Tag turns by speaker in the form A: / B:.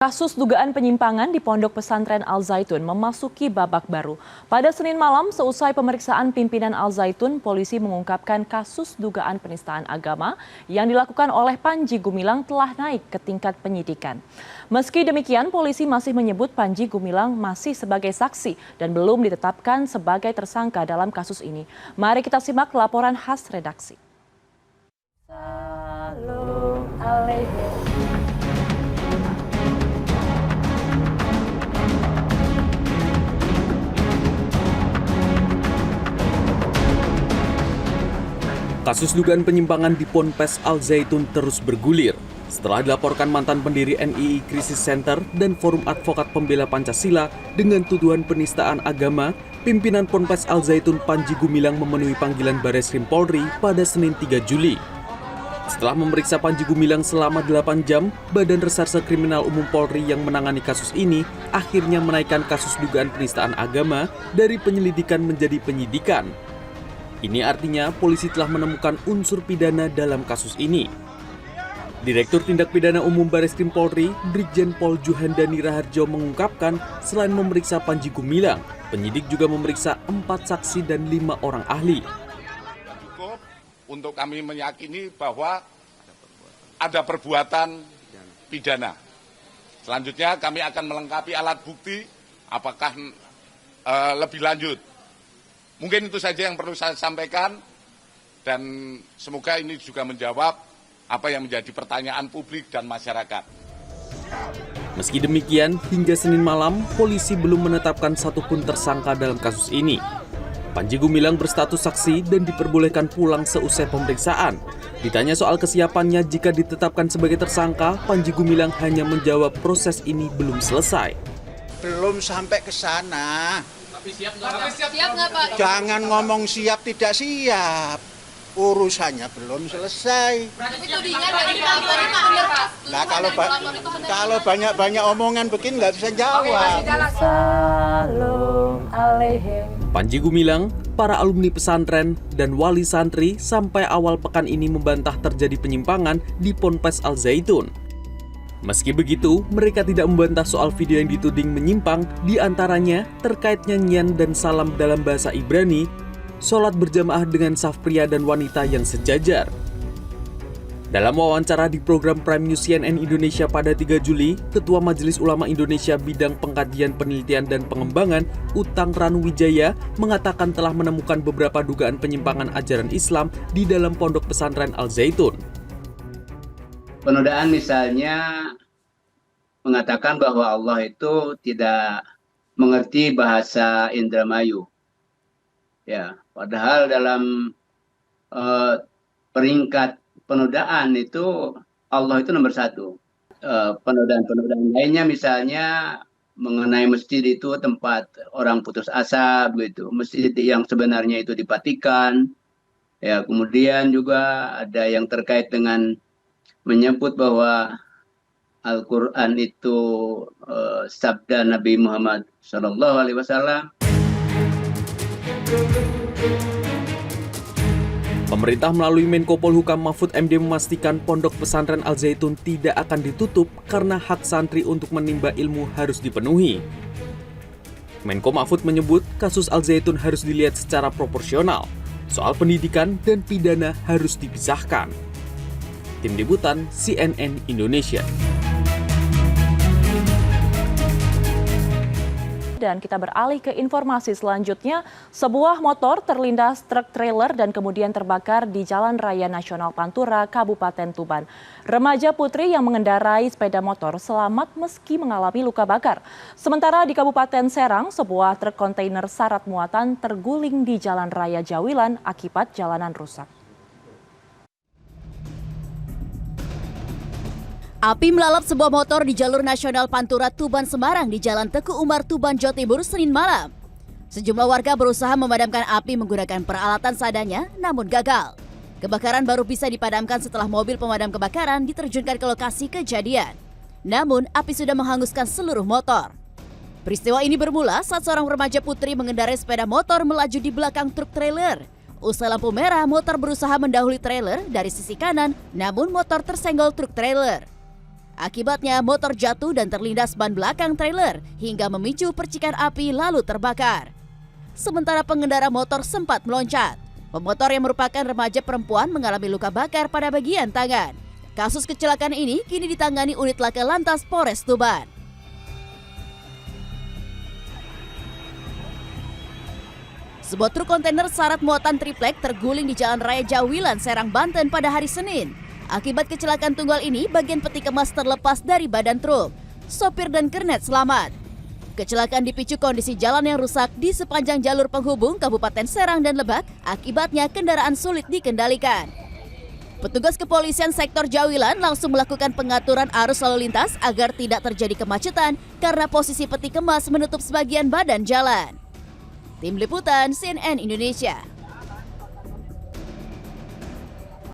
A: Kasus dugaan penyimpangan di Pondok Pesantren Al Zaitun memasuki babak baru. Pada Senin malam, seusai pemeriksaan pimpinan Al Zaitun, polisi mengungkapkan kasus dugaan penistaan agama yang dilakukan oleh Panji Gumilang telah naik ke tingkat penyidikan. Meski demikian, polisi masih menyebut Panji Gumilang masih sebagai saksi dan belum ditetapkan sebagai tersangka dalam kasus ini. Mari kita simak laporan khas redaksi. Salam alaikum.
B: Kasus dugaan penyimpangan di Ponpes Al Zaitun terus bergulir setelah dilaporkan mantan pendiri NII Crisis Center dan Forum Advokat Pembela Pancasila dengan tuduhan penistaan agama. Pimpinan Ponpes Al Zaitun Panji Gumilang memenuhi panggilan Bareskrim Polri pada Senin 3 Juli. Setelah memeriksa Panji Gumilang selama 8 jam, Badan Reserse Kriminal Umum Polri yang menangani kasus ini akhirnya menaikkan kasus dugaan penistaan agama dari penyelidikan menjadi penyidikan. Ini artinya polisi telah menemukan unsur pidana dalam kasus ini. Direktur Tindak Pidana Umum Bareskrim Polri, Brigjen Pol Juhandani Raharjo mengungkapkan selain memeriksa Panji Gumilang, penyidik juga memeriksa 4 saksi dan 5 orang ahli.
C: Cukup untuk kami meyakini bahwa ada perbuatan pidana. Selanjutnya kami akan melengkapi alat bukti apakah lebih lanjut. Mungkin itu saja yang perlu saya sampaikan dan semoga ini juga menjawab apa yang menjadi pertanyaan publik dan masyarakat.
B: Meski demikian, hingga Senin malam, polisi belum menetapkan satupun tersangka dalam kasus ini. Panji Gumilang berstatus saksi dan diperbolehkan pulang seusai pemeriksaan. Ditanya soal kesiapannya jika ditetapkan sebagai tersangka, Panji Gumilang hanya menjawab proses ini belum selesai.
D: Belum sampai ke sana.
E: Tapi siap nggak, Pak?
D: Jangan ngomong siap tidak siap. Urusannya belum selesai.
E: Tapi tudingan dari Pak.
D: Nah kalau banyak omongan begini nggak bisa jawab.
A: Salam alaikum.
B: Panji Gumilang, para alumni pesantren, dan wali santri sampai awal pekan ini membantah terjadi penyimpangan di Ponpes Al Zaitun. Meski begitu, mereka tidak membantah soal video yang dituding menyimpang, diantaranya terkait nyanyian dan salam dalam bahasa Ibrani, sholat berjamaah dengan saf pria dan wanita yang sejajar. Dalam wawancara di program Prime News CNN Indonesia pada 3 Juli, Ketua Majelis Ulama Indonesia Bidang Pengkajian Penelitian dan Pengembangan, Utang Ranuwijaya, mengatakan telah menemukan beberapa dugaan penyimpangan ajaran Islam di dalam Pondok Pesantren Al Zaitun.
F: Penodaan misalnya mengatakan bahwa Allah itu tidak mengerti bahasa Indramayu. Ya, padahal dalam peringkat penodaan itu Allah itu nomor 1. Penodaan lainnya misalnya mengenai masjid itu tempat orang putus asa begitu. Masjid yang sebenarnya itu dipatikan. Ya, kemudian juga ada yang terkait dengan menyebut bahwa Al-Quran itu sabda Nabi Muhammad SAW.
B: Pemerintah melalui Menko Polhukam Mahfud MD memastikan Pondok Pesantren Al Zaitun tidak akan ditutup karena hak santri untuk menimba ilmu harus dipenuhi. Menko Mahfud menyebut kasus Al Zaitun harus dilihat secara proporsional. Soal pendidikan dan pidana harus dipisahkan. Tim Liputan CNN Indonesia.
A: Dan kita beralih ke informasi selanjutnya. Sebuah motor terlindas truk trailer dan kemudian terbakar di Jalan Raya Nasional Pantura, Kabupaten Tuban. Remaja putri yang mengendarai sepeda motor selamat meski mengalami luka bakar. Sementara di Kabupaten Serang, sebuah truk kontainer syarat muatan terguling di Jalan Raya Jawilan akibat jalanan rusak.
G: Api melalap sebuah motor di jalur nasional Pantura Tuban Semarang di Jalan Teguh Umar Tuban Jawa Timur Senin malam. Sejumlah warga berusaha memadamkan api menggunakan peralatan seadanya namun gagal. Kebakaran baru bisa dipadamkan setelah mobil pemadam kebakaran diterjunkan ke lokasi kejadian. Namun api sudah menghanguskan seluruh motor. Peristiwa ini bermula saat seorang remaja putri mengendarai sepeda motor melaju di belakang truk trailer. Usai lampu merah, motor berusaha mendahului trailer dari sisi kanan, namun motor tersenggol truk trailer. Akibatnya motor jatuh dan terlindas ban belakang trailer hingga memicu percikan api lalu terbakar. Sementara pengendara motor sempat meloncat. Pemotor yang merupakan remaja perempuan mengalami luka bakar pada bagian tangan. Kasus kecelakaan ini kini ditangani unit laka lantas Polres Tuban. Sebuah truk kontainer syarat muatan triplek terguling di Jalan Raya Jawilan, Serang, Banten pada hari Senin. Akibat kecelakaan tunggal ini, bagian peti kemas terlepas dari badan truk. Sopir dan kernet selamat. Kecelakaan dipicu kondisi jalan yang rusak di sepanjang jalur penghubung Kabupaten Serang dan Lebak. Akibatnya kendaraan sulit dikendalikan. Petugas kepolisian sektor Jawilan langsung melakukan pengaturan arus lalu lintas agar tidak terjadi kemacetan karena posisi peti kemas menutup sebagian badan jalan. Tim Liputan CNN Indonesia.